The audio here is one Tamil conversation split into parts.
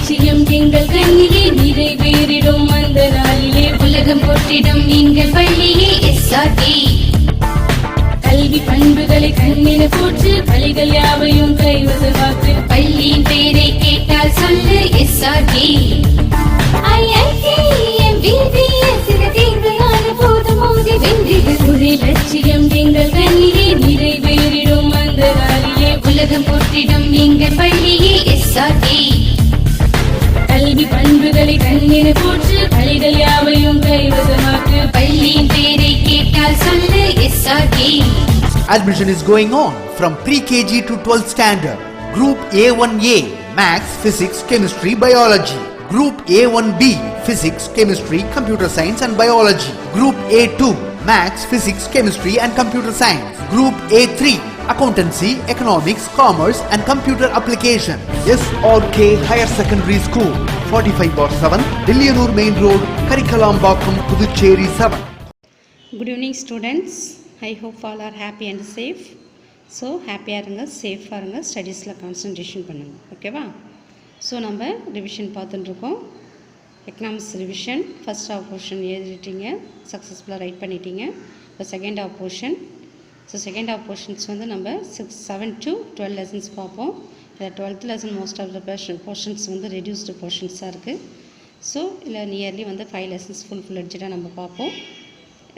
லட்சியம் எங்கள் கண்ணிலே நிறைவேறிடும் அந்த நாளிலே உலகம் போற்றிடும் எங்கள் பள்ளியே எஸ்ஆர்டி. கல்வி பண்புகளை கண்ணின போற்று பள்ளிகள் யாவையும் கைவசமாக்கு. பள்ளியின் பேரை கேட்டால் சொல்லு எஸ்ஆர்டி. லட்சியம் எங்கள் கண்ணிலே நிறைவேறிடும் அந்த நாளிலே உலகம் போற்றிடும் எங்கள் பள்ளியே எஸ்ஆர்டி. கல்வி பண்புகளை கண்ணின போற்று பள்ளிகள் யாவையும் கைவசமாக்கு. பள்ளியின் பேரை கேட்டால் சொல்லு SRT. Admission is going on from pre-KG to 12th standard. Group A1A Maths, Physics, Chemistry, Biology. Group A1B Physics, Chemistry, Computer Science and Biology. Group A2 Maths, Physics, Chemistry and Computer Science. Group A3 Accountancy, Economics, Commerce and Computer Application. SRK Higher Secondary School, 45/7, Dilliyanur Main Road, Karikalambakkam, Puducherry 7. Good evening students. I hope all are happy and safe. So happy-ஆ இருங்க, சேஃபாக இருங்க, ஸ்டடீஸில் கான்சன்ட்ரேஷன் பண்ணுங்கள். ஓகேவா? ஸோ நம்ம ரிவிஷன் பார்த்துட்டுருக்கோம். Economics revision first half portion எழுதிட்டீங்க, சக்ஸஸ்ஃபுல்லாக ரைட் பண்ணிட்டீங்க. இப்போ second half portion. So second half portions வந்து நம்ம 7 to 12 லெசன்ஸ் பார்ப்போம். இதில் 12th lesson most of the portions வந்து ரெடியூஸ்டு போர்ஷன்ஸாக இருக்குது. ஸோ இல்லை நியர்லி வந்து 5 லெசன்ஸ் ஃபுல் எட்ஜாக நம்ம பார்ப்போம்.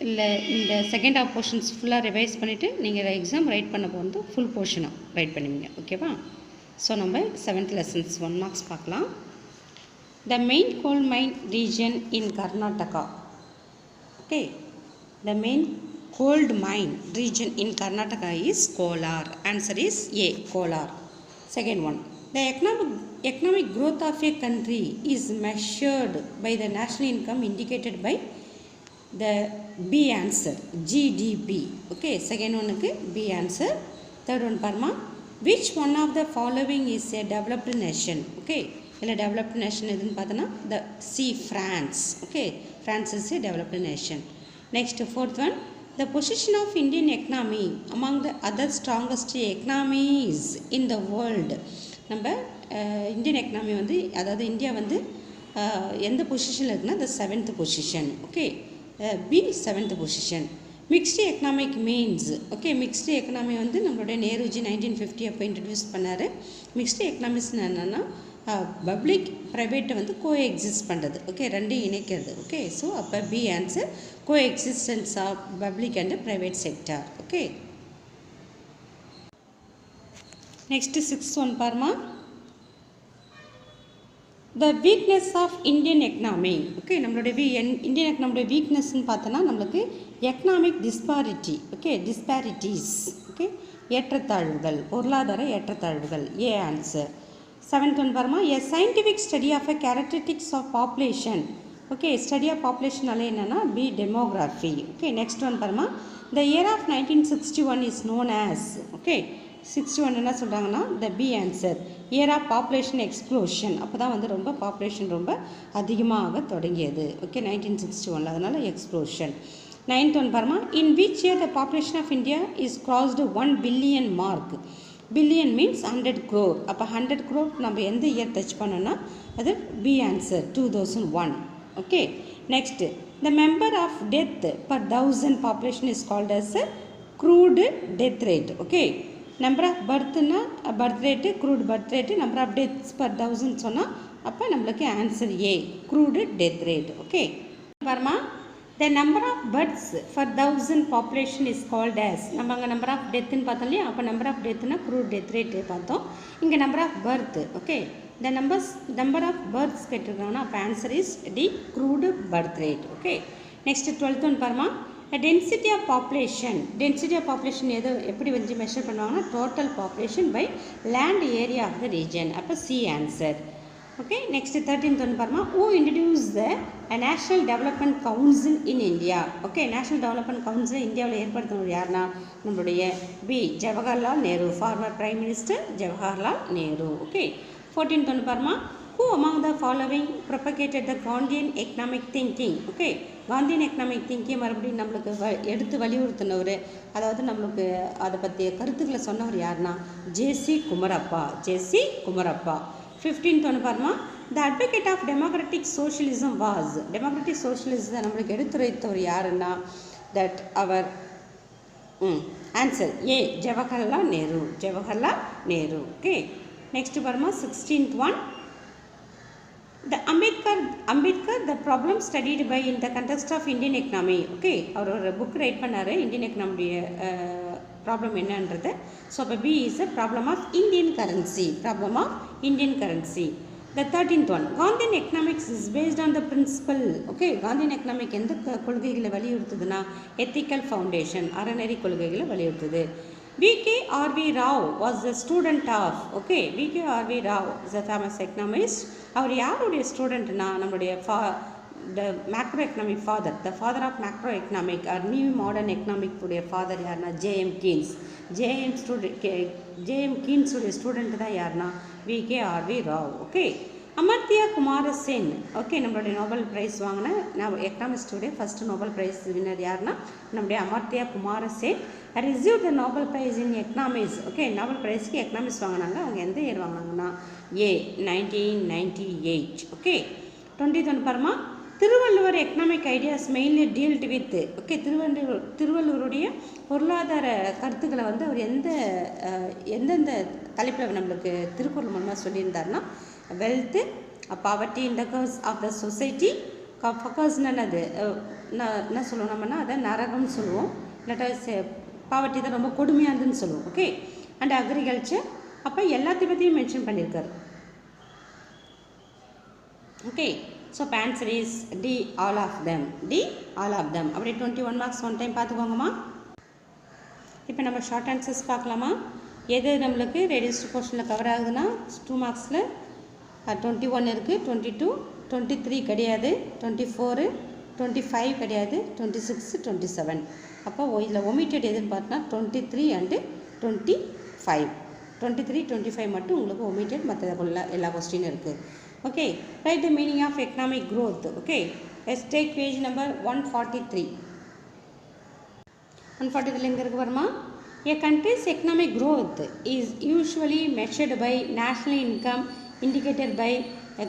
இல்லை இந்த செகண்ட் ஹாஃப் போர்ஷன்ஸ் ஃபுல்லாக ரிவைஸ் பண்ணிவிட்டு நீங்கள் எக்ஸாம் ரைட் பண்ண போகிறது ஃபுல் போர்ஷனாக ரைட் பண்ணுவீங்க. ஓகேவா? ஸோ நம்ம 7th லெசன்ஸ் 1 மார்க்ஸ் பார்க்கலாம். The main gold mine region in Karnataka. Okay, the main gold mine region in Karnataka is Kolar. Answer is A, Kolar. Second one, the economic growth of a country is measured by the national income indicated by the B answer, GDP. Okay, second one க்கு B answer. Third one parma, which one of the following is a developed nation? Okay, இல்லை developed nation எதுன்னு பார்த்தோன்னா the C, France. Okay, France is a developed nation. Next, fourth one, the position of Indian economy among the other strongest economies in the world. நம்ம இந்தியன் எக்கனாமி வந்து அதாவது இந்தியா வந்து எந்த பொசிஷனில் இருக்குன்னா the 7th position. Okay, B 7th position. Mixed economic means. Okay, mixed economy வந்து நம்மளுடைய நேருஜி 1950 அப்போ இன்ட்ரடியூஸ் பண்ணார். மிக்ஸ்டு எக்கனாமிக்ஸ்னு என்னென்னா பப்ளிக் ப்ரைவேட்டை வந்து கோ எக்ஸிஸ்ட் பண்ணுறது. ஓகே, ரெண்டையும் இணைக்கிறது. ஓகே, ஸோ அப்போ B answer, coexistence of public and private sector. Okay, next 6th one பாருமா, the weakness of Indian economy. Okay, நம்மளுடைய இந்தியன் எக்கனாமியோட வீக்னஸ்ன்னு பார்த்தோன்னா நம்மளுக்கு economic disparity. Okay, disparities. Okay, ஏற்றத்தாழ்வுகள், பொருளாதார ஏற்றத்தாழ்வுகள். A answer. 7th ஒன் பாருமா, a scientific study of a characteristics of population. Okay, study of பாப்புலேஷனால என்னென்னா B demography. Okay, next one பாருமா, the year of 1961 is known as. Okay, 61 என்ன சொல்கிறாங்கன்னா the B answer, year of population explosion. அப்போ தான் வந்து ரொம்ப பாப்புலேஷன் ரொம்ப அதிகமாக தொடங்கியது. ஓகே, 1961, அதனால் எக்ஸ்ப்ளோஷன். 9th ஒன் பாருமா, in which year the population of India is crossed 1 billion mark. Billion means 100 crore. அப்போ 100 crore நம்ம எந்த இயர் டச் பண்ணோன்னா அது B answer, 2001. Okay, next, the member of death per 1000 population is called as crude death rate. Okay, number of பர்த்னா birth rate, crude birth rate, number of deaths per 1000 சொன்னால் அப்போ நம்மளுக்கு answer A, crude death rate. Okay, பாருமா, the number of births for 1000 population is called as. நம்ம அங்கே நம்பர் ஆஃப் டெத்துன்னு பார்த்தோம் இல்லையா, அப்போ நம்பர் ஆஃப் டெத்துனா க்ரூட் டெத் ரேட்டு பார்த்தோம். இங்கே number of birth. Okay, the number of births கேட்டிருக்காங்கன்னா அப்போ answer is D, crude birth rate. Okay, next 12th one பாருமா, density of population. Density of population எப்படி வந்து மெஷர் பண்ணுவாங்கன்னா total population by land area of the region. அப்போ C answer. Okay, next 13th one parma, who introduced the National Development Council in India. Okay, National Development Council இந்தியாவில் ஏற்படுத்தினவர் யாருன்னா நம்மளுடைய B Jawaharlal Nehru, former prime minister Jawaharlal Nehru. Okay, 14th one parma, who among the following propagated the Gandhian economic thinking. Okay, Gandhian economic thinking மறுபடியும் நம்மளுக்கு எடுத்து வலியுறுத்தினவர், அதாவது நம்மளுக்கு அதை பற்றிய கருத்துக்களை சொன்னவர் யாருன்னா ஜேசி குமரப்பா. ஜேசி குமரப்பா. 15th ஒன்று பாருமா, the advocate of democratic socialism was, democratic சோஷியலிசத்தை நம்மளுக்கு எடுத்துரைத்தவர் யாருன்னா தட் அவர் answer A Jawaharlal Nehru, Jawaharlal Nehru. Okay, next பாருமா 16th one. The Ambedkar the problem studied by in the context of Indian economy. Okay, அவர் ஒரு புக் ரைட் பண்ணாரு இந்தியன் எக்கனாமியுடைய ப்ராப்ளம் என்னன்றது. ஸோ அப்போ B is a problem of Indian currency, problem of Indian currency. The 13th one, Gandhian economics is based on the principle. Okay, Gandhian economic எந்த கொள்கைகளை வலியுறுத்துதுன்னா ethical foundation, அறநெறி கொள்கைகளை வலியுறுத்துது. V.K.R.V. Rao was the student of, okay, V.K.R.V. Rao is a famous economist. அவர் யாருடைய ஸ்டூடெண்ட்னா நம்மளுடைய the macroeconomic father, the father of macroeconomic or new modern economic உடைய ஃபாதர் யாருன்னா J.M. Keynes. J.M. Keynes உடைய ஸ்டூடெண்ட் தான் யாருன்னா V.K.R.V. Rao. Okay, Amartya Kumar Sen. Okay, நம்மளுடைய நோபல் ப்ரைஸ் வாங்கின எக்கனாமிஸ்டுடைய ஃபர்ஸ்ட் நோபல் ப்ரைஸ் வின்னர் யாருன்னா நம்முடைய Amartya Kumar Sen. Receive the Nobel prize in economics. Okay, Nobel ப்ரைஸ்க்கு எக்கனாமிக்ஸ் வாங்கினாங்க. அவங்க எந்த இயர் வாங்கினாங்கன்னா ஏ 1998. ஓகே, 20th பாருமா, Thiruvalluvar economic ideas mainly dealt with. Okay, திருவள்ளுவருடைய பொருளாதார கருத்துக்களை வந்து அவர் எந்தெந்த தலைப்பில் நம்மளுக்கு திருக்குறள் மூலமாக சொல்லியிருந்தாருன்னா wealth, poverty, indicators of the society. ஃபக்கர்ஸ்னால் அது என்ன சொல்லுவோம் நம்மனா அதை நரகம்னு சொல்லுவோம், இல்லாட்டா பாவர்ட்டி தான் ரொம்ப கொடுமையானதுன்னு சொல்லுவோம். Okay, and agriculture. அப்போ எல்லாத்தையும் பற்றியும் மென்ஷன் பண்ணியிருக்காரு. Okay, so answer is D all of them, D all of them. அப்படி 21 மார்க்ஸ் ஒன் டைம் பார்த்துக்கோங்கம்மா. இப்போ நம்ம ஷார்ட் ஆன்சர்ஸ் பார்க்கலாமா? எது நம்மளுக்கு ரெடியூஸ்டு போர்ஷனில் கவர் ஆகுதுன்னா 2 மார்க்ஸில் 21 இருக்குது, 22, 23 கிடையாது, 24, 25 கிடையாது, 26, 27. அப்போ இதில் ஒமிட்டட் எதுன்னு பார்த்தோன்னா 23 அண்டு 25. 23, 25 மட்டும் உங்களுக்கு ஒமிட்டட், மற்ற எல்லா கொஸ்டினும் இருக்குது. Okay, write the meaning of economic growth. Okay, let's take page number 143. 143 எங்கே இருக்குது பாருமா? A country's economic growth is usually measured by national income indicated by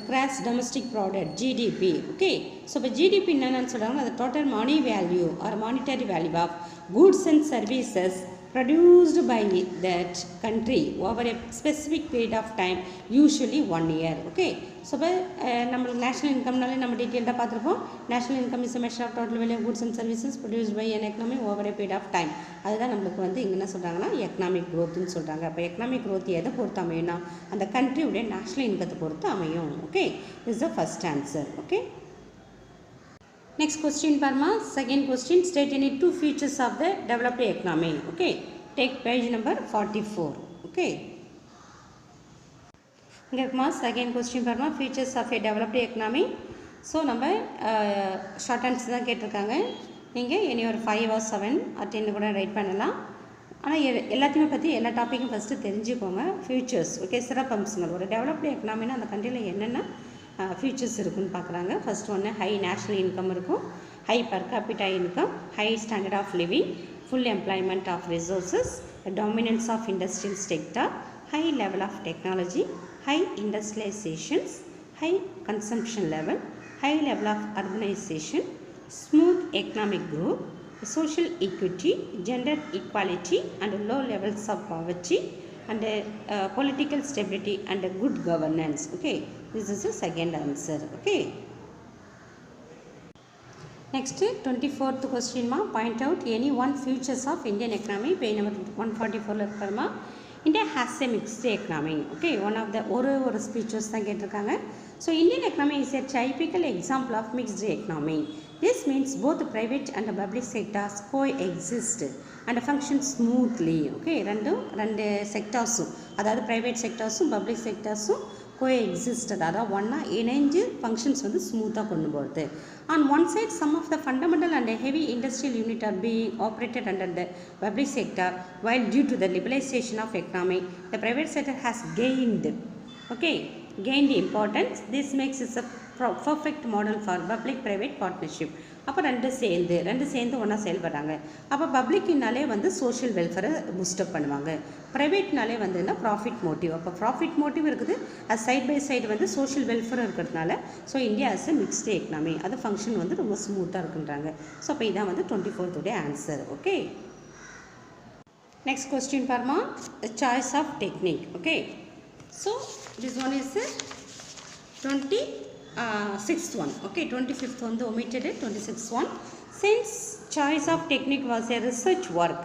gross domestic product, GDP. Okay, so இப்போ GDP என்னன்னு சொல்கிறாங்கன்னா அது total money value or monetary value of goods and services produced by that country over a specific period of time, usually 1 year. Okay, so இப்போ நம்மளுக்கு நேஷ்னல் இன்கம்னாலே நம்ம டீட்டெயில்டாக பார்த்துருப்போம். National income is measure of total value of goods and services produced by an economy over a period of time. அதுதான் நம்மளுக்கு வந்து இங்கே என்ன சொல்கிறாங்கன்னா எக்கனாமிக் க்ரோத்துன்னு சொல்கிறாங்க. அப்போ எக்கனாமிக் க்ரோத் எதை பொறுத்து அமையும்னா அந்த கண்ட்ரியுடைய நேஷ்னல் இன்கத்தை பொறுத்து அமையும். Okay, is the first answer. Okay, next question பாருமா. Second question, state any 2 features of the developed economy. Okay, take page number 44. Okay, இங்கே இருக்குமா செகண்ட் கொஸ்டின் பாருமா, features of a developed economy. So நம்ம ஷார்ட் ஆன்சர் தான் கேட்டிருக்காங்க. நீங்கள் இனி ஒரு 5 or 7 or 10 கூட ரைட் பண்ணலாம். ஆனால் எல்லாத்தையுமே பற்றி எல்லா டாப்பிக்கும் ஃபஸ்ட்டு தெரிஞ்சுக்கோங்க. ஃபியூச்சர்ஸ். ஓகே, சிறப்பம்சங்கள். ஒரு டெவலப்டு எக்கனாமின்னா அந்த கண்ட்ரியில் என்னென்ன ஃபியூச்சர்ஸ் இருக்குன்னு பார்க்குறாங்க. ஃபஸ்ட் ஒன்று ஹை நேஷ்னல் இன்கம் இருக்கும், high per capita income, high standard of living, full employment of resources, dominance of industrial sector, high level of technology, high industrializations, high consumption level, high level of urbanization, smooth economic growth, social equity, gender equality and low levels of poverty and political stability and good governance. Okay, this is the second answer. Okay, next 24th question ma, point out any one features of Indian economy. Page number 144 irukkarma. India has a mixed economy. Okay, one of the ஒரு speeches தான் கேட்டிருக்காங்க. So Indian economy is a typical example of mixed economy. This means both private and public sectors coexist and function smoothly. Okay, ரெண்டு செக்டார்ஸும், அதாவது ப்ரைவேட் செக்டார்ஸும் பப்ளிக் செக்டார்ஸும் coexist, அதாவது ஒன்றா இணைஞ்சு ஃபங்க்ஷன்ஸ் வந்து ஸ்மூத்தாக கொண்டு போகிறது. On one side, some of the fundamental and heavy industrial unit are being operated under the public sector, while due to the liberalization of economy, the private sector has gained importance. This makes it a perfect model for public-private partnership. அப்போ ரெண்டு சேர்ந்து ஒன்றா செயல்படுறாங்க. அப்போ பப்ளிக்னாலே வந்து சோஷியல் வெல்ஃபேரை பூஸ்டப் பண்ணுவாங்க. ப்ரைவேட்னாலே வந்துன்னா ப்ராஃபிட் மோட்டிவ். அப்போ ப்ராஃபிட் மோட்டிவ் இருக்குது, அது சைட் பை சைடு வந்து சோஷியல் வெல்ஃபேர் இருக்கிறதுனால so India is a mixed economy. அது ஃபங்க்ஷன் வந்து ரொம்ப ஸ்மூத்தாக இருக்குன்றாங்க. ஸோ அப்போ இதான் வந்து 24th answer. Okay, next question parma, the choice of technique. Okay, so this one is the 26th one. Okay, 25th one omitted it, 26th one. Since choice of technique was a research work,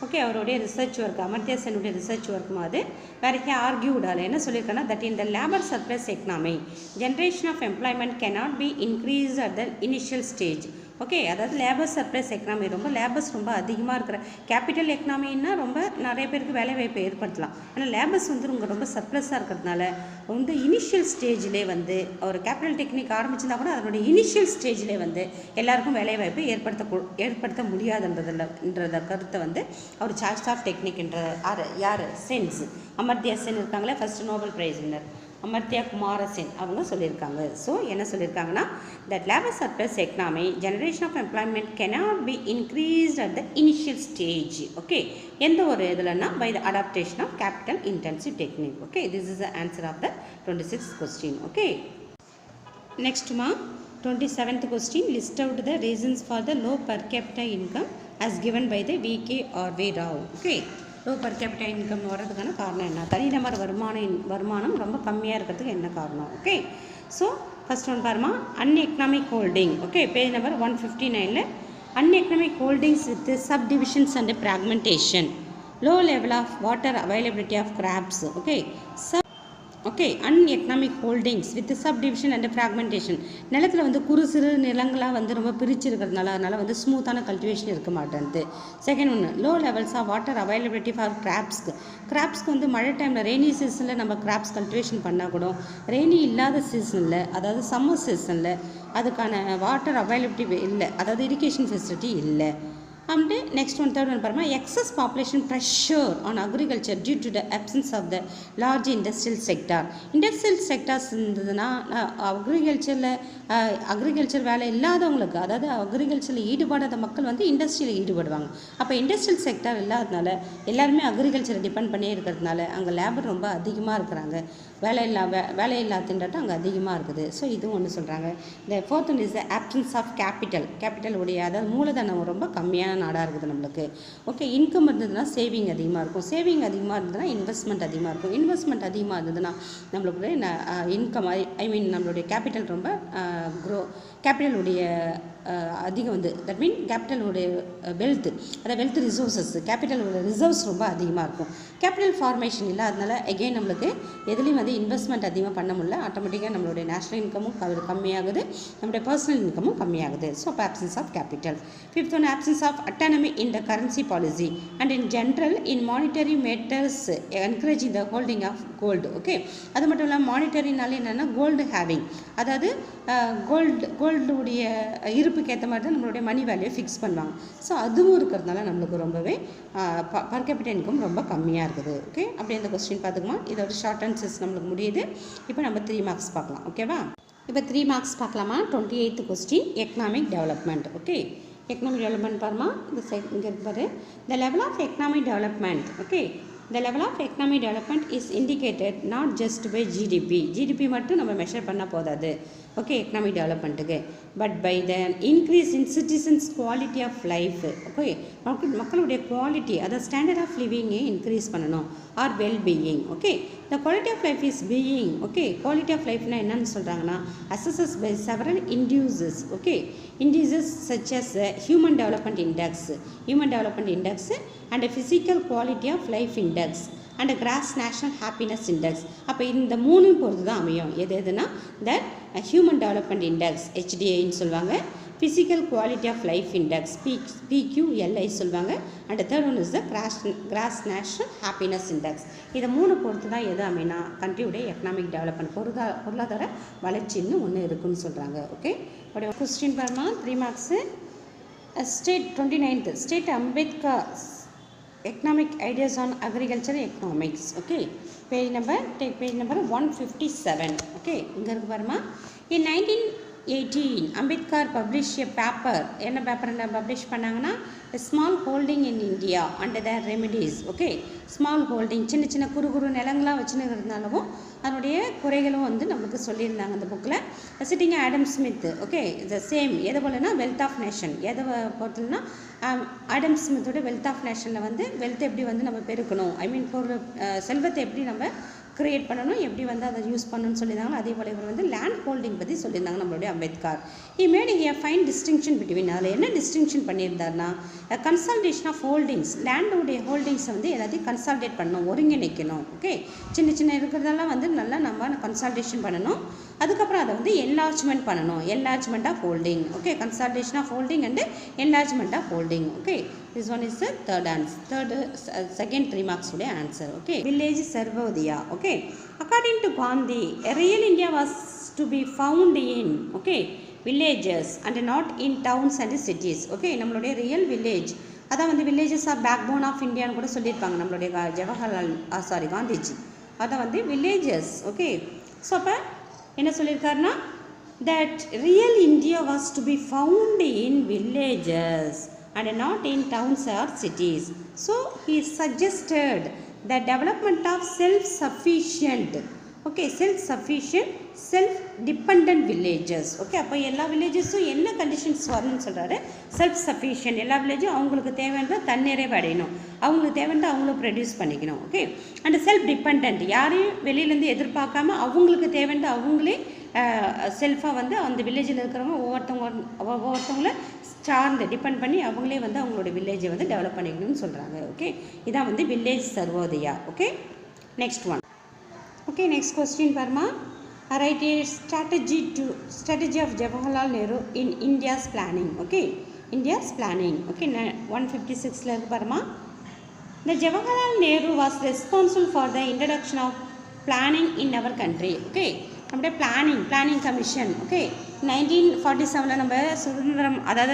okay, அவருடைய ரிசர்ச் ஒர்க், அமர்த்தியா சென்னுடைய ரிசர்ச் ஒர்க் மாதிரி வேறு ஆர்கியூடால் என்ன சொல்லியிருக்காங்கன்னா, that in the labour surplus economy generation of employment cannot be increase at the initial stage. Okay, அதாவது லேபர் சர்ப்ளஸ் எக்கனாமி, ரொம்ப லேபர்ஸ் ரொம்ப அதிகமாக இருக்கிற கேபிட்டல் எக்கனாமின்னா ரொம்ப நிறைய பேருக்கு வேலைவாய்ப்பை ஏற்படுத்தலாம். ஆனால் லேபர்ஸ் வந்து ரொம்ப சர்ப்ளஸாக இருக்கிறதுனால வந்து இனிஷியல் ஸ்டேஜ்லேயே வந்து ஒரு கேபிட்டல் டெக்னிக் ஆரம்பிச்சிருந்தா கூட அதனுடைய இனிஷியல் ஸ்டேஜ்லேயே வந்து எல்லாருக்கும் வேலைவாய்ப்பை ஏற்படுத்த முடியாதுன்றத கருத்தை வந்து அவர் சாய்ஸ் ஆஃப் டெக்னிக்ன்ற யார் சென்ஸ் அமர்த்தியா சென் இருக்காங்களே, first Nobel prize winner Amartya Kumar Sen அவங்க சொல்லியிருக்காங்க. ஸோ என்ன சொல்லியிருக்காங்கன்னா, that labour surplus economy generation of employment cannot be increased at the initial stage. Okay, எந்த ஒரு இதுலன்னா by the adaptation of capital intensive technique. Okay, this is the answer of the 26th question. Okay, நெக்ஸ்ட்மா 27th question, list out the reasons for the low per capital income as given by the V.K.R.V. Rao. Okay, low per capital income வர்றதுக்கான காரணம் என்ன, தனிநபர் வருமானம் ரொம்ப கம்மியாக இருக்கிறதுக்கு என்ன காரணம். ஓகே, ஸோ ஃபர்ஸ்ட் ஒன் பாருமா, uneconomic holding. Okay, page number 159ல் uneconomic holdings with sub divisions and fragmentation, low level of water availability of crops. Okay, okay, uneconomic holdings with sub division and fragmentation, நிலத்தில் வந்து குறு சிறு நிலங்களாக வந்து ரொம்ப பிரிச்சு இருக்கிறதுனால அதனால் வந்து ஸ்மூத்தான கல்டிவேஷன் இருக்க மாட்டேன்து. செகண்ட் ஒன்று, low levels of water availability for கிராப்ஸ்க்கு வந்து மழை டைமில் ரெய்னி சீசனில் நம்ம கிராப்ஸ் கல்டிவேஷன் பண்ணால் கூட ரெய்னி இல்லாத சீசனில், அதாவது சம்மர் சீசனில் அதுக்கான வாட்டர் அவைலபிலிட்டி இல்லை, அதாவது இரிகேஷன் ஃபெசிலிட்டி இல்லை. And next one third one பாருங்கள், excess population pressure on agriculture due to the absence of the large industrial sectors இருந்ததுன்னா அக்ரிகல்ச்சர் வேலை இல்லாதவங்களுக்கு, அதாவது அக்ரிகல்ச்சரில் ஈடுபடாத மக்கள் வந்து இண்டஸ்ட்ரியில் ஈடுபடுவாங்க. அப்போ இண்டஸ்ட்ரியல் செக்டார் இல்லாததுனால எல்லாருமே அக்ரிகல்ச்சரை டிபெண்ட் பண்ணியே இருக்கிறதுனால அங்கே லேபர் ரொம்ப அதிகமாக இருக்கிறாங்க, வேலையில்லா திண்டாட்டம் அங்கே அதிகமாக இருக்குது. ஸோ இதுவும் ஒன்று சொல்கிறாங்க. இந்த fourth one is the absence of capital உடைய, அதாவது மூலதனம் ரொம்ப கம்மியான நாடாக இருக்குது நம்மளுக்கு. ஓகே, இன்கம் இருந்ததுன்னா சேவிங் அதிகமாக இருக்கும், சேவிங் அதிகமாக இருந்ததுன்னா இன்வெஸ்ட்மெண்ட் அதிகமாக இருக்கும், இன்வெஸ்ட்மெண்ட் அதிகமாக இருந்ததுன்னா நம்மளுடைய இன்கம் நம்மளுடைய கேபிட்டல் ரொம்ப கேபிட்டலுடைய அதிகம் வந்து, தட் மீன் கேபிட்டலுடைய வெல்த், அதாவது வெல்த் ரிசோர்ஸஸ், கேபிட்டலோட ரிசர்வ்ஸ் ரொம்ப அதிகமாக இருக்கும். கேபிட்டல் ஃபார்மேஷன் இல்லை, அதனால எகெயின் நம்மளுக்கு எதுலேயும் வந்து இன்வெஸ்ட்மெண்ட் அதிகமாக பண்ண முடியல, ஆட்டோமேட்டிக்காக நம்மளுடைய நேஷனல் இன்கமும் கம்மியாகுது, நம்மளுடைய பர்சனல் இன்கமும் கம்மியாகுது. ஸோ அப்போ absence of capital. Fifth one, absence of autonomy in the currency policy and in general in monetary matters encouraging the holding of gold. Okay, அது மட்டும் இல்லாமல் மானிட்டரினாலே என்னென்னா கோல்டு ஹேவிங், அதாவது கோல்டுடைய இருப்புக்கு ஏற்ற மாதிரி தான் நம்மளுடைய மணி வேல்யூ ஃபிக்ஸ் பண்ணுவாங்க. ஸோ அதுவும் இருக்கிறதுனால நம்மளுக்கு ரொம்பவே பர் கேபிட்டல் இன்கம் ரொம்ப கம்மியாக இருக்குது. ஓகே, அப்படி இந்த கொஸ்டின் பார்த்துக்குமா, இதோட ஷார்ட் ஆன்சர்ஸ் நம்மளுக்கு முடியுது. இப்போ நம்ம 3 மார்க்ஸ் பார்க்கலாம். ஓகேவா, இப்போ 3 மார்க்ஸ் பார்க்கலாமா. 28th question, economic development. Okay, economic development பாருமா, இந்த சைட் இங்கே இருப்பாரு. The level of economic development. Okay, the level of economic development is indicated not just by GDP மட்டும் நம்ம மெஷர் பண்ண போதாது. ஓகே, எக்கனாமிக் டெவலப்மெண்ட்டுக்கு, but by the increase in citizens quality of life. Okay, மக்களுடைய குவாலிட்டி, அதாவது ஸ்டாண்டர்ட் ஆஃப் லிவிங்கை இன்க்ரீஸ் பண்ணணும், or well being. Okay, the quality of life is being. Okay, quality of லைஃப்னா என்னன்னு சொல்கிறாங்கன்னா, assesses by several indices. Okay, indices such as human development index and physical quality of life index and gross national happiness index. அப்போ இந்த 3 பொறுத்து தான் அமையும். எதுனா தட் ஹியூமன் டெவலப்மெண்ட் இண்டெக்ஸ் HDIன்னு சொல்லுவாங்க, physical quality of life index PQLI சொல்லுவாங்க, and third one is the gross national happiness index. இதை 3 பொறுத்து தான் எது அமைனா கண்ட்ரியுடைய எக்கனாமிக் டெவலப்மெண்ட், பொருளாதார வளர்ச்சின்னு ஒன்று இருக்குன்னு சொல்கிறாங்க. ஓகே, அப்படி கொஸ்டின் பாருமா, 3 marks. State 29th state Ambedkar economic ideas on agriculture economics. Okay, take page number 157. Okay, இங்க இருக்கு பாருமா. In 18 Ambedkar publish a paper. என்ன பேப்பர் என்ன பப்ளிஷ் பண்ணாங்கன்னா small holding in India under there remedies. Okay, small holding சின்ன சின்ன குறு நிலங்களாக வச்சுன்னு இருந்தாலும் அதனுடைய குறைகளும் வந்து நம்மளுக்கு சொல்லியிருந்தாங்க அந்த புக்கில். Sitting Adam Smith. Okay, the same எதை போலனா வெல்த் ஆஃப் நேஷன். எதை பொறுத்தனா ஆடம் ஸ்மித்தோட வெல்த் ஆஃப் நேஷனில் வந்து வெல்த் எப்படி வந்து நம்ம பெருக்கணும், ஐ மீன் பொருள் செல்வத்தை எப்படி நம்ம க்ரியேட் பண்ணணும், எப்படி வந்து அதை யூஸ் பண்ணணும்னு சொல்லியிருந்தாங்களோ அதே போல் இவர் வந்து லேண்ட் ஹோல்டிங் பற்றி சொல்லியிருந்தாங்க நம்மளுடைய Ambedkar. he made a fine distinction between. அதில் என்ன டிஸ்டிங்ஷன் பண்ணியிருந்தாருன்னா கன்சால்டேஷன் ஆஃப் ஹோல்டிங்ஸ். லேண்டோடைய ஹோல்டிங்ஸை வந்து எல்லாத்தையும் கன்சால்டேட் பண்ணணும், ஒருங்கிணைக்கணும். ஓகே, சின்ன சின்ன இருக்கிறதெல்லாம் வந்து நல்லா நம்ம கன்சால்டேஷன் பண்ணணும். அதுக்கப்புறம் அதை வந்து என்லார்ஜ்மெண்ட் பண்ணணும், enlargement of holding. Okay, consolidation of holding and enlargement of holding. Okay, this one is the second 3 marks உடைய answer. Okay, village Sarvodaya. Okay, according to Gandhi, a real India was to be found in villages and not in towns and cities. Okay, நம்மளுடைய real village அதான் வந்து villages are backbone of India னு கூட சொல்லியிருப்பாங்க நம்மளுடைய ஜவஹர்லால் காந்திஜி. அதான் வந்து villages. Okay, ஸோ அப்போ என்ன சொல்லியிருக்காருன்னா that real India was to be found in villages and not in towns or cities. So he suggested the development of self-sufficient, self-sufficient, self-dependent villages. Okay, அப்போ எல்லா வில்லேஜஸும் என்ன கண்டிஷன்ஸ் வரணும்னு சொல்கிறாரு, செல்ஃப் சஃபிஷியன்ட். எல்லா வில்லேஜும் அவங்களுக்கு தேவையான தன்னிறைவு அடையணும், அவங்களுக்கு தேவையான அவங்களும் ப்ரொடியூஸ் பண்ணிக்கணும். ஓகே, அண்ட் செல்ஃப் டிபெண்ட், யாரையும் வெளியிலேருந்து எதிர்பார்க்காம அவங்களுக்கு தேவையான அவங்களே செல்ஃபாக வந்து அந்த வில்லேஜில் இருக்கிறவங்க ஒவ்வொருத்தவங்கள சார்ந்து டிபெண்ட் பண்ணி அவங்களே வந்து அவங்களோட வில்லேஜை வந்து டெவலப் பண்ணிக்கணும்னு சொல்கிறாங்க. ஓகே, இதான் வந்து village Sarvodaya. Okay, next one. Okay, next question பாருமா. Write a strategy of Jawaharlal Nehru in India's planning. Okay, India's planning. Okay, 156ல இருக்கு பாருமா. The Jawaharlal Nehru was responsible for the introduction of planning in our country. Okay, நம்முடைய பிளானிங் கமிஷன். ஓகே, 1947 நம்ம சுதந்திரம் அதாவது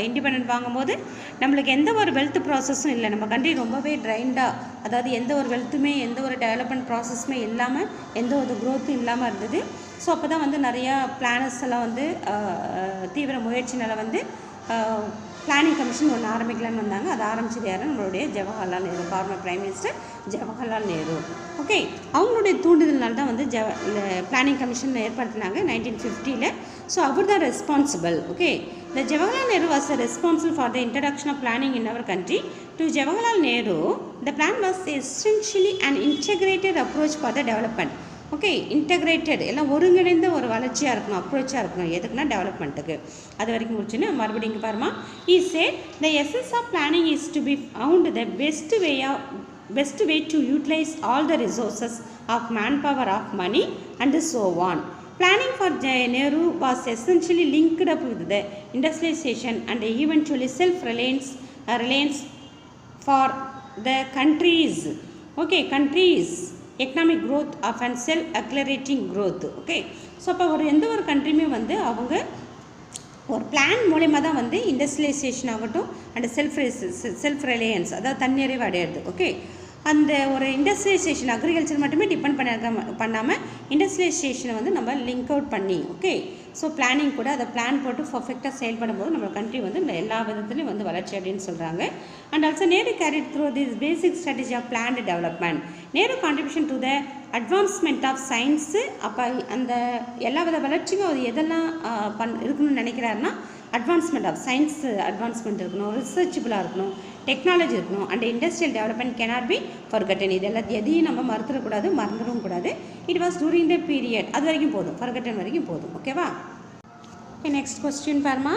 இண்டிபெண்டன்ட் வாங்கும்போது நம்மளுக்கு எந்த ஒரு வெல்த் ப்ராசஸும் இல்லை. நம்ம கண்ட்ரி ரொம்பவே ட்ரைண்டாக, அதாவது எந்த ஒரு வெல்த்துமே எந்த ஒரு டெவலப்மெண்ட் ப்ராசஸுமே இல்லாமல் எந்த ஒரு க்ரோத்தும் இல்லாமல் இருந்தது. ஸோ அப்போ தான் வந்து நிறையா பிளானர்ஸ் எல்லாம் வந்து தீவிர முயற்சினால் வந்து பிளானிங் கமிஷன் ஒன்று ஆரம்பிக்கலான்னு வந்தாங்க. அது ஆரம்பிச்சது யாரும் நம்மளுடைய Jawaharlal Nehru, former prime minister Jawaharlal Nehru. Okay, அவங்களுடைய தூண்டுதல்னால தான் வந்து பிளானிங் கமிஷன் ஏற்படுத்தினாங்க 1950ல். ஸோ அவர் தான் responsible. Okay, the Jawaharlal Nehru was responsible for the introduction of planning in our country. To Jawaharlal Nehru, the plan was essentially an integrated approach for the development. Okay, integrated, எல்லாம் ஒருங்கிணைந்த ஒரு வளர்ச்சியாக இருக்கணும், அப்ரோச்சாக இருக்கணும். எதுக்குன்னா டெவலப்மெண்ட்டுக்கு. அது வரைக்கும் முடிச்சுன்னு மறுபடியும் இங்கே பாருமா. He said the essence of planning is to be found the best way to utilize all the resources of manpower, of money and so on. Planning for Nehru was essentially linked up with the industrialization and eventually self-reliance for the countries. Okay, countries economic growth of and self accelerating growth. Okay, so அப்போ எந்த ஒரு கண்ட்ரியுமே வந்து அவங்க ஒரு பிளான் மூலயமா தான் வந்து இண்டஸ்ட்ரியலைசேஷன் ஆகட்டும் அண்ட் செல்ஃப் ரிலையன்ஸ், அதாவது தன்னிறைவு அடையிறது. ஓகே, அந்த ஒரு இண்டஸ்ட்ரியலைசேஷன் அக்ரிகல்ச்சர் மட்டுமே டிபெண்ட் பண்ணாமல் இண்டஸ்ட்ரியலைசேஷனை வந்து நம்ம லிங்க் அவுட் பண்ணி. ஓகே, ஸோ பிளானிங் கூட அதை பிளான் போட்டு பர்ஃபெக்டாக செயல்படும் போது நம்ம கண்ட்ரி வந்து எல்லா விதத்துலையும் வந்து வளர்ச்சி அப்படின்னு சொல்கிறாங்க. And also Nehru carried through this basic strategy of planned development. Nehru contribution to the advancement of science. அப்போ அந்த எல்லா வித வளர்ச்சிக்கும் அது எதெல்லாம் இருக்கணும்னு நினைக்கிறாருன்னா அட்வான்ஸ்மெண்ட் ஆஃப் சயின்ஸ், அட்வான்ஸ்மெண்ட் இருக்கணும், ரிசர்ச்சபிளாக இருக்கணும், டெக்னாலஜி இருக்கணும், and industrial development cannot be forgotten. இது எல்லாத்தையும் எதையும் நம்ம மறந்துடவும் கூடாது. It was during the period, அது வரைக்கும் போதும், ஃபர்கட்டன் வரைக்கும் போதும். ஓகேவா? ஓகே, நெக்ஸ்ட் கொஸ்டின் பாருமா.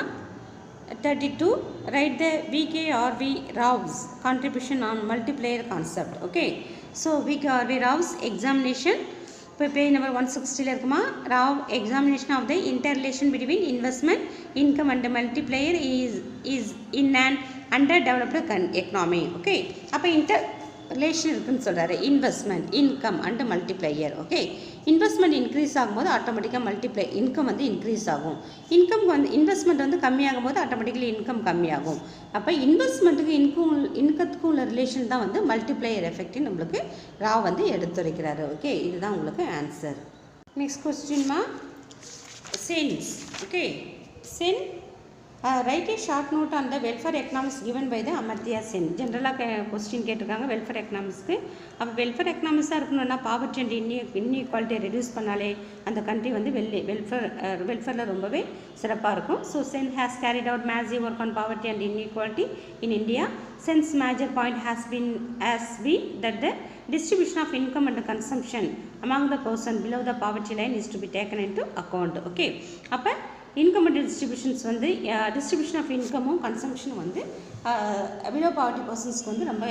32 write the VKRV Rao's contribution on multiplier concept. Okay, so VKRV Rao's examination இப்போ பேஜ் நம்பர் 160ல் இருக்குமா. Rao examination of the interrelation between investment, income and multiplier is in and under developed economy. Okay, அப்போ ரிலேஷன் இருக்குன்னு சொல்கிறாரு. Investment, income and multiplier. Okay, investment increase ஆகும்போது ஆட்டோமேட்டிக்காக இன்கம் வந்து இன்க்ரீஸ் ஆகும். இன்வெஸ்ட்மெண்ட் வந்து கம்மியாகும் போது ஆட்டோமேட்டிக்கலி இன்கம் கம்மியாகும். அப்போ இன்வெஸ்ட்மெண்ட்டுக்கு இன்கத்துக்கும் உள்ள ரிலேஷன் தான் வந்து மல்டிப்ளையர் எஃபெக்ட்னு நம்மளுக்கு ராவ் வந்து எடுத்துரைக்கிறாரு. ஓகே, இதுதான் உங்களுக்கு ஆன்சர். நெக்ஸ்ட் கொஸ்டின்மா, sales. Okay, Sen. Write a short note on the welfare economics given by the Amartya Sen. ஜென்ரலாக கொஸ்டின் கேட்டிருக்காங்க வெல்ஃபேர் எக்கனாமிக்ஸ்க்கு. அப்போ வெல்ஃபேர் எக்கனாமிக்ஸாக இருக்கணும்னா பாவர்ட்டி அண்ட் இன்இக்வாலிட்டியை ரெடியூஸ் பண்ணாலே அந்த கண்ட்ரி வந்து வெல்ஃபேரில் ரொம்பவே சிறப்பாக இருக்கும். So Sen has carried out massive work on poverty and inequality in India. Sen's major point has been that the distribution of income and consumption among the person below the poverty line is to be taken into account. Okay, அப்போ இன்கம் அண்ட் டிஸ்ட்ரிபியூஷன்ஸ் வந்து டிஸ்ட்ரிபியூஷன் ஆஃப் இன்கமும் கன்சம்ஷனும் வந்து பிலோ பாவர்ட்டி பர்சன்ஸ்க்கு வந்து நம்ம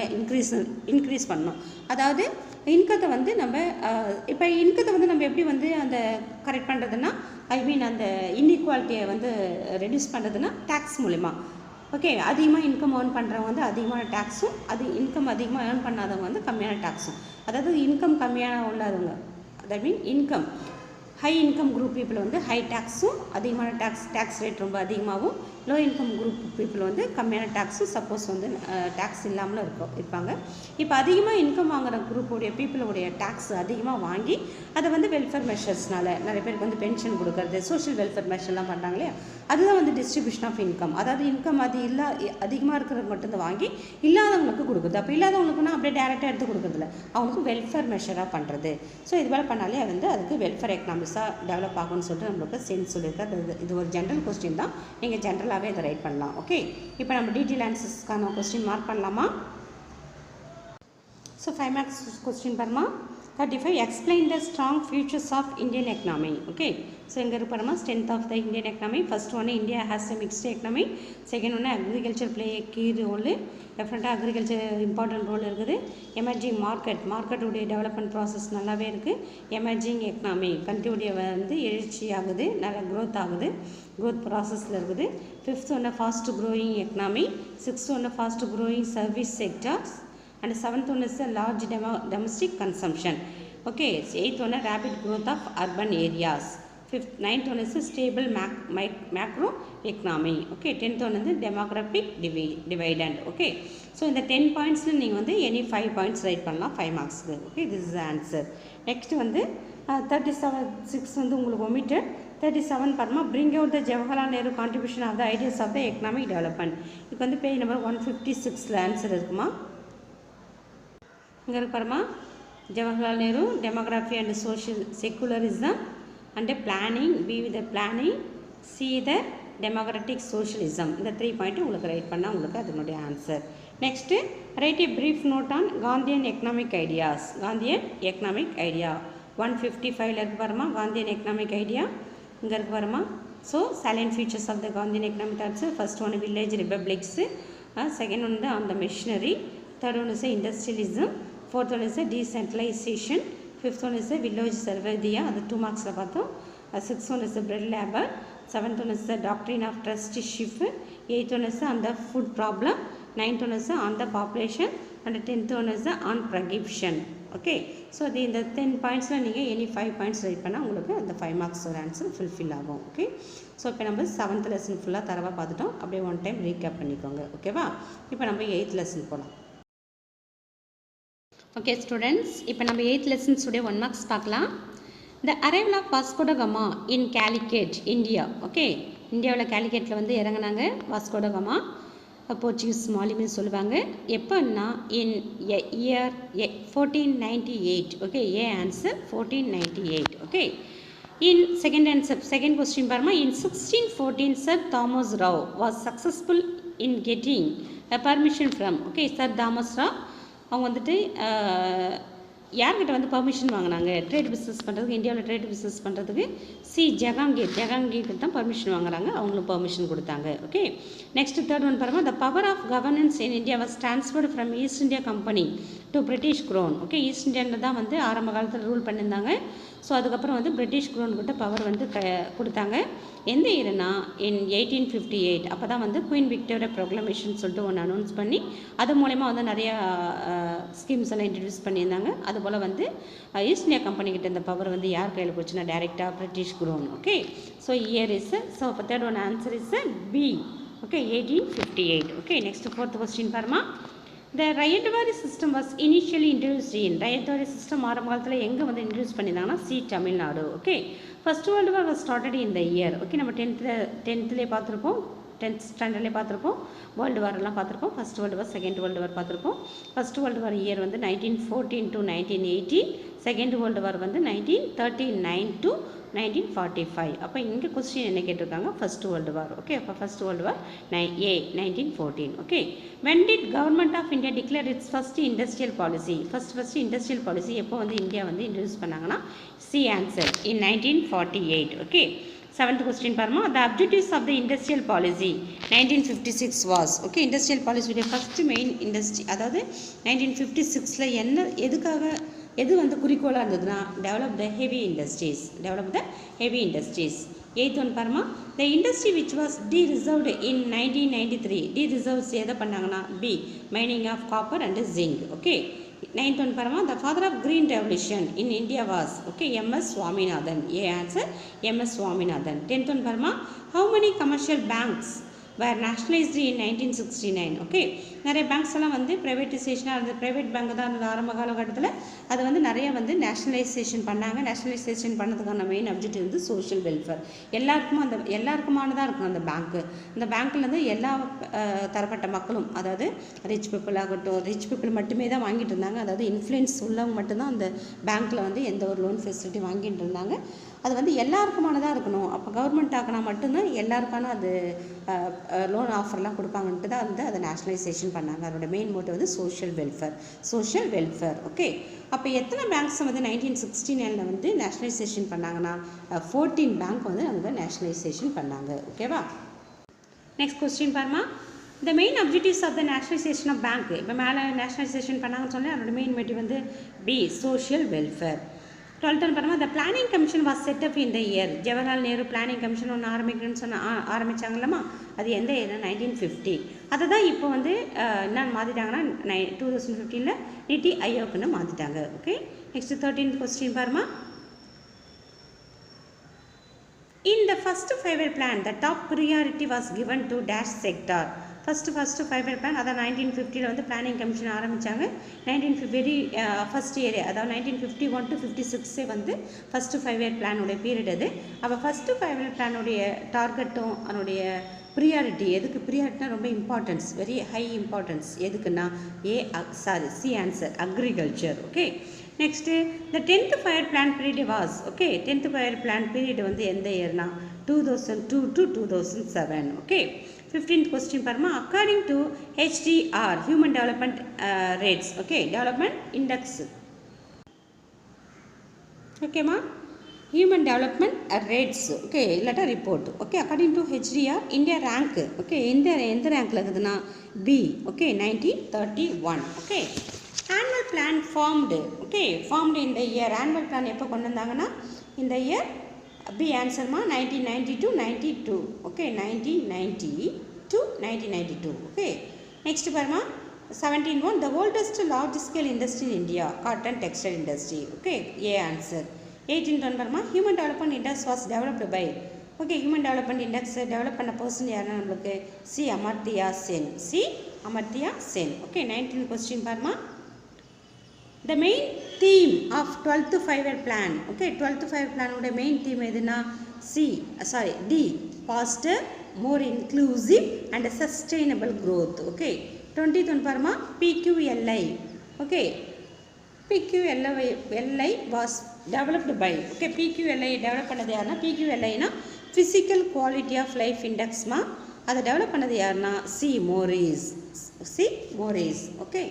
இன்க்ரீஸ் பண்ணணும். அதாவது இன்கத்தை வந்து நம்ம இப்போ இன்கத்தை வந்து நம்ம எப்படி வந்து அந்த கரெக்ட் பண்ணுறதுன்னா அந்த இன்இக்வாலிட்டியை வந்து ரெடியூஸ் பண்ணுறதுன்னா டேக்ஸ் மூலிமா. ஓகே, அதிகமாக இன்கம் ஏர்ன் பண்ணுறவங்க வந்து அதிகமான டேக்ஸும், இன்கம் அதிகமாக ஏர்ன் பண்ணாதவங்க வந்து கம்மியான டேக்ஸும். அதாவது இன்கம் கம்மியான உள்ளாதவங்க, that mean income high income group people வந்து ஹை டேக்ஸும், அதிகமான டேக்ஸ் ரேட் ரொம்ப அதிகமாகவும், லோ இன்கம் குரூப் பீப்புள் வந்து கம்மியான டேக்ஸும் சப்போஸ் வந்து டேக்ஸ் இல்லாமலும் இருப்பாங்க. இப்போ அதிகமாக இன்கம் வாங்குகிற குரூப்புடைய பீப்புளுடைய டேக்ஸ் அதிகமாக வாங்கி அதை வந்து வெல்ஃபேர் மெஷர்ஸ்னால நிறைய பேருக்கு வந்து பென்ஷன் கொடுக்கறது, சோஷியல் வெல்ஃபேர் மெஷர்லாம் பண்ணுறாங்க இல்லையா, அதுதான் வந்து டிஸ்ட்ரிபியூஷன் ஆஃப் இன்கம். அதாவது இன்கம் அதிகமாக இருக்கிறவங்க மட்டும் வாங்கி இல்லாதவங்களுக்கு கொடுக்குறது. அப்போ இல்லாதவங்களுக்குன்னா அப்படியே டேரெக்டாக எடுத்து கொடுக்குறதில்ல, அவங்களுக்கு வெல்ஃபேர் மெஷராக பண்ணுறது. ஸோ இது போல் பண்ணாலே அது வந்து அதுக்கு வெல்ஃபேர் எக்கனாமிக்ஸாக டெவலப் ஆகும்னு சொல்லிட்டு நம்மளுக்கு சென்ஸ் சொல்லியிருக்காரு. இது ஒரு ஜென்ரல் கொஸ்டின் தான், நீங்கள் ஜென்ரலாகவே இதை ரைட் பண்ணலாம். ஓகே, இப்போ நம்ம டீட்டெயில் ஆன்சர்ஸ்க்கான கொஸ்டின் மார்க் பண்ணலாமா? ஸோ 5 மார்க்ஸ் கொஸ்டின் பாருமா. 35 explain the strong features of Indian economy. Okay, so இங்கே இருப்பாருமா strength of the Indian economy. First one, India has a mixed economy. Second one, agriculture play a key role. Definitely agriculture important role இருக்குது. Emerging market உடைய development process நல்லாவே இருக்குது. Emerging economy country உடைய வந்து எழுச்சி ஆகுது, நல்லா growth ஆகுது, growth processல இருக்குது. Fifth one, fast growing economy. Sixth one, fast growing service sectors. And 7th one is a large domestic consumption. Okay, 8th one, rapid growth of urban areas. 9th one is a stable macro economy. Okay, 10th one is the demographic dividend. Okay, so in the 10 points நீங்கள் வந்து any 5 points write பண்ணலாம் 5 marks. Okay, this is the answer. Next வந்து 37 வந்து உங்களுக்கு omitted. 37 பாருமா, bring out the Jawaharlal Nehru contribution of the ideas of the economic development. இது வந்து பேஜ் நம்பர் 156ல ஆன்சர் இருக்குமா. இங்கே இருப்பாருமா, Jawaharlal Nehru demography and social secularism and planning, B with the planning, C the democratic socialism. இந்த 3 பாயிண்ட் உங்களுக்கு ரைட் பண்ணால் உங்களுக்கு அதனுடைய answer. Next write a brief note on Gandhian economic ideas. Gandhian economic idea 155ல் இருக்கு பாருமா, காந்தியன் எக்கனாமிக் ஐடியா இங்கே இருக்கு பாருமா. So salient features of the Gandhian economic thoughts. First one village republics, second one தான் அந்த machinery, third one is industrialism, fourth one is a decentralization, fifth one is a village sarvadiya, அது 2 marksல பார்த்தோம். Sixth one is a bread labor, seventh one is the doctrine of trusteeship, eighth one is on the food problem, ninth one is on the population, and 10th one is on prohibition. Okay, so இந்த 10 pointsல நீங்கள் any 5 points ரைட் பண்ணால் உங்களுக்கு அந்த 5 marks ஒரு ஆன்சர் ஃபுல்ஃபில் ஆகும். ஓகே, ஸோ இப்போ நம்ம 7th லெசன் ஃபுல்லாக தரவாக பார்த்துட்டோம். அப்படியே ஒன் டைம் ரீகேப் பண்ணிக்கோங்க. ஓகேவா, இப்போ நம்ம 8th லெசன் போகலாம். ஓகே ஸ்டூடெண்ட்ஸ், இப்போ நம்ம 8th லெசன்ஸுடைய 1 marks பார்க்கலாம். த அரைவல் ஆஃப் வாஸ்கோ ட காமா இன் கேலிக்கேட் இந்தியா. ஓகே, இந்தியாவில் கேலிக்கேட்டில் வந்து இறங்கினாங்க வாஸ்கோ ட காமா, போர்ச்சுகீஸ் மாலுமின்னு சொல்லுவாங்க. எப்போன்னா in year 1498. Okay, A answer 1498. Okay, in second question பாருமா. In 1614 sir Thomas Roe was successful in getting permission from. Okay, sir Thomas Roe அவங்க வந்துட்டு யார்கிட்ட வந்து பர்மிஷன் வாங்கினாங்க ட்ரேட் பிஸ்னஸ் பண்ணுறதுக்கு, இந்தியாவில் ட்ரேட் பிஸ்னஸ் பண்ணுறதுக்கு? ஜஹாங்கீர் தான் பர்மிஷன் வாங்குறாங்க, அவங்களும் பர்மிஷன் கொடுத்தாங்க. ஓகே, நெக்ஸ்ட் தேர்ட் ஒன் பாருங்கள். The power of governance in India was transferred from East India Company to British crown. Okay, East இந்தியாவில் தான் வந்து ஆரம்ப காலத்தில் ரூல் பண்ணியிருந்தாங்க. ஸோ அதுக்கப்புறம் வந்து பிரிட்டிஷ் க்ரோன் கிட்ட பவர் வந்து கொடுத்தாங்க. எந்த இயர்னா இன் 1858. அப்போ தான் வந்து குயின் விக்டோரியா ப்ரோக்ளமேஷன் சொல்லிட்டு ஒன்று அனௌன்ஸ் பண்ணி அது மூலயமா வந்து நிறையா ஸ்கீம்ஸ் எல்லாம் இன்ட்ரடியூஸ் பண்ணியிருந்தாங்க. அதுபோல் வந்து ஈஸ்ட் இந்தியா கம்பெனிக்கிட்ட இந்த பவர் வந்து யார் கையில் போச்சுன்னா டைரெக்டாக British crown. Okay, so year is so third one answer is B. Okay, 1858. Okay, next 4th question பாருமா. The Rayadwari system was initially introduced in Rayadwari system ஆரம்ப காலத்தில் எங்கே வந்து இன்ட்ரடியூஸ் பண்ணியிருந்தாங்கன்னா Tamil Nadu. Okay, first world war was started in the year. Okay, நம்ம டென்த்லேயே பார்த்துருப்போம், 10th ஸ்டாண்டர்ட்லேயே பார்த்துருப்போம், வேர்ல்டு வாரெல்லாம் பார்த்துருப்போம். First world war, second world war பார்த்துருப்போம். ஃபர்ஸ்ட் வேர்ல்டு வார் இயர் வந்து 1914 to 1918, செகண்ட் வேர்ல்டு வார் வந்து 1939 to 1945. அப்போ இங்கே கொஸ்டின் என்ன கேட்டிருக்காங்க, ஃபர்ஸ்ட் வேர்ல்டு வார். ஓகே, அப்போ first world war 1914. Okay, when did government of India declare its first industrial policy? First industrial policy எப்போ வந்து இந்தியா வந்து இன்ட்ரடியூஸ் பண்ணாங்கன்னா சி ஆன்சர் இன் 1948. ஓகே, 7th question பாருமா, the objectives of the industrial policy 1956 was. Okay, industrial பாலிசியுடைய ஃபர்ஸ்ட் மெயின் இண்டஸ்ட்ரி, அதாவது 1956ல் என்ன எது வந்து குறிக்கோளாக இருந்ததுன்னா develop the heavy industries. 8th one பாருமா, the industry which was reserved in 1993. Reserves எதை பண்ணாங்கன்னா B mining of copper and zinc. Okay, 9th one பாருமா, the father of green revolution in India was. Okay, MS Swaminathan. A answer MS Swaminathan. 10th one பாருமா, how many commercial banks were nationalised in 1969. Okay, நிறைய பேங்க்ஸ் எல்லாம் வந்து ப்ரைவேட்டைசேஷனாக இருந்தது, ப்ரைவேட் பேங்க் தான் இருந்தது ஆரம்ப காலகட்டத்தில். அது வந்து நிறைய வந்து நேஷ்னலைசேஷன் பண்ணாங்க. நேஷ்னலைசேஷன் பண்ணதுக்கான மெயின் அப்ஜெக்டிவ் வந்து சோஷியல் வெல்ஃபேர். எல்லாருக்குமானதாக இருக்கும் அந்த பேங்க்கு. அந்த பேங்க்லேருந்து எல்லா தரப்பட்ட மக்களும், அதாவது ரிச் பீப்புள் ஆகட்டும், ரிச் பீப்புள் மட்டுமே தான் வாங்கிட்டு இருந்தாங்க. அதாவது இன்ஃப்ளூயன்ஸ் உள்ளவங்க மட்டும்தான் அந்த பேங்க்கில் வந்து எந்த ஒரு லோன் ஃபெசிலிட்டி வாங்கிட்டு இருந்தாங்க. அது வந்து எல்லாருக்குமானதாக இருக்கணும். அப்போ கவர்மெண்ட் ஆக்கினா மட்டும்தான் எல்லாருக்கான அது லோன் ஆஃபர்லாம் கொடுப்பாங்கன்ட்டு தான் வந்து அதை நேஷ்னலைசேஷன் பண்ணாங்க. அதோட மெயின் மோட்டிவ் வந்து சோஷியல் வெல்ஃபேர். ஓகே, அப்போ எத்தனை பேங்க்ஸ் வந்து 1969 வந்து நேஷ்னலைசேஷன் பண்ணாங்கன்னா 14 பேங்க் வந்து அங்கே நேஷ்னலைசேஷன் பண்ணாங்க. ஓகேவா, நெக்ஸ்ட் கொஸ்டின் பாருமா, the main objectives of the nationalisation of bank. இப்போ மேலே நேஷ்னலைசேஷன் பண்ணாங்கன்னு சொன்னால் அதோட மெயின் மோட்டிவ் வந்து பி சோஷியல் வெல்ஃபேர். 12th பாருமா, the planning commission was set up in the year. Jawaharlal Nehru planning commission ஒன்று ஆரம்பிச்சாங்கல்லம்மா, அது எந்த இயர் 1950. அதை தான் இப்போ வந்து என்னன்னு மாற்றிட்டாங்கன்னா 2015 நிதி ஆயோக்னு மாற்றிட்டாங்க. ஓகே, நெக்ஸ்ட் 13th கொஸ்டின் பாருமா, in the first 5-year plan the top priority was given to dash sector. First 5-year plan, அதாவது 1950 வந்து பிளானிங் கமிஷன் ஆரம்பித்தாங்க. ஃபஸ்ட் இயர், அதாவது 1951 to 56 வந்து ஃபஸ்ட்டு 5-year பிளானுடைய பீரியட் அது. அப்போ ஃபஸ்ட்டு 5-year பிளானுடைய டார்கெட்டும் அதனுடைய ப்ரியாரிட்டி, எதுக்கு ப்ரியாரிட்டினா ரொம்ப இம்பார்ட்டன்ஸ், வெரி ஹை இம்பார்ட்டன்ஸ். எதுக்குன்னா C answer agriculture. Okay, next the 10th 5-year plan period was. Okay, 10th 5-year plan period வந்து எந்த இயர்னா 2002 to 2007. ஓகே, 15th question பாருமா, according to HDR human development rates. Okay, development index. ஓகேம்மா, ஹியூமன் டெவலப்மெண்ட் ரேட்ஸ். ஓகே, இல்லாட்டா report. Okay, according to HDR India ரேங்க்கு. ஓகே, எந்த ரேங்க்கில் இருக்குதுன்னா B. Okay, 1931. Okay, annual plan formed. Okay, formed இந்த இயர். ஆனுவல் பிளான் எப்போ கொண்டு வந்தாங்கன்னா இந்த இயர் பி ஆன்சர்மா 1990 to 92. Okay, 1990 to 1992. Okay, next பாருமா 17th one, the oldest large scale industry in India, cotton textile industry. Okay, A answer. 18th one பாருமா, human development index was developed by. Okay, human development index develop பண்ண பர்சன் யாருன்னா நம்மளுக்கு C Amartya Sen. Okay, 19th question பாருமா, the main theme of 12th 5-year plan. Okay, 12th 5-year plan உடைய main theme எதுனா D, faster, more inclusive and sustainable growth. Okay, 20th one பாருமா, PQLI. Okay, PQLI was developed by. Okay, PQLI develop பண்ணது யாருன்னா, PQLI னா physical quality of life index மா, அதை டெவலப் பண்ணது யாருன்னா C. Morris. Okay,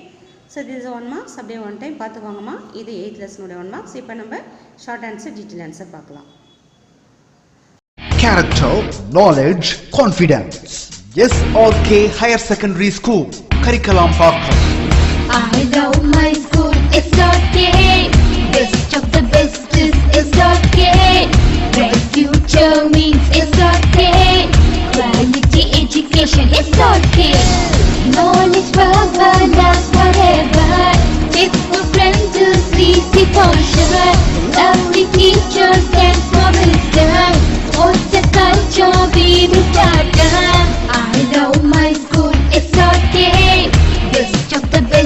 so this is 1 marks. அப்படியே ஒன் டைம் பார்த்துக்கோங்கம்மா. இது 8th lesson 1 marks. இப்போ நம்ம ஷார்ட் ஆன்சர், டீட்டெயில் ஆன்சர் பார்க்கலாம். Character, knowledge, confidence. SRK Higher Secondary School, Curriculum Parkland. I know my school, SRK. Best of the best is SRK. Bright future means SRK. Quality education, SRK. Knowledge forever, love forever. Faithful friends to see for sure. Lovely teachers can promise them. What's the culture we will start them? I know my school, SRK. Best of the best.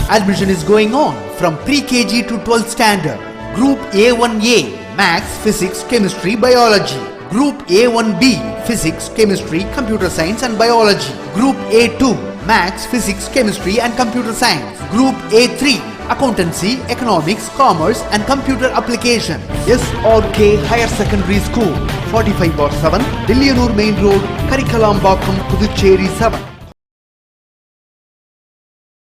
Admission is going on from pre-KG to 12th standard. Group A1A, Maths, Physics, Chemistry, Biology. Group A1B, Physics, Chemistry, Computer Science and Biology. Group A2, Maths, Physics, Chemistry and Computer Science. Group A3, Accountancy, Economics, Commerce and Computer Application. SRK Higher Secondary School, 45/7, Dilliyanur Main Road, Karikalambakkam, Puducherry 7.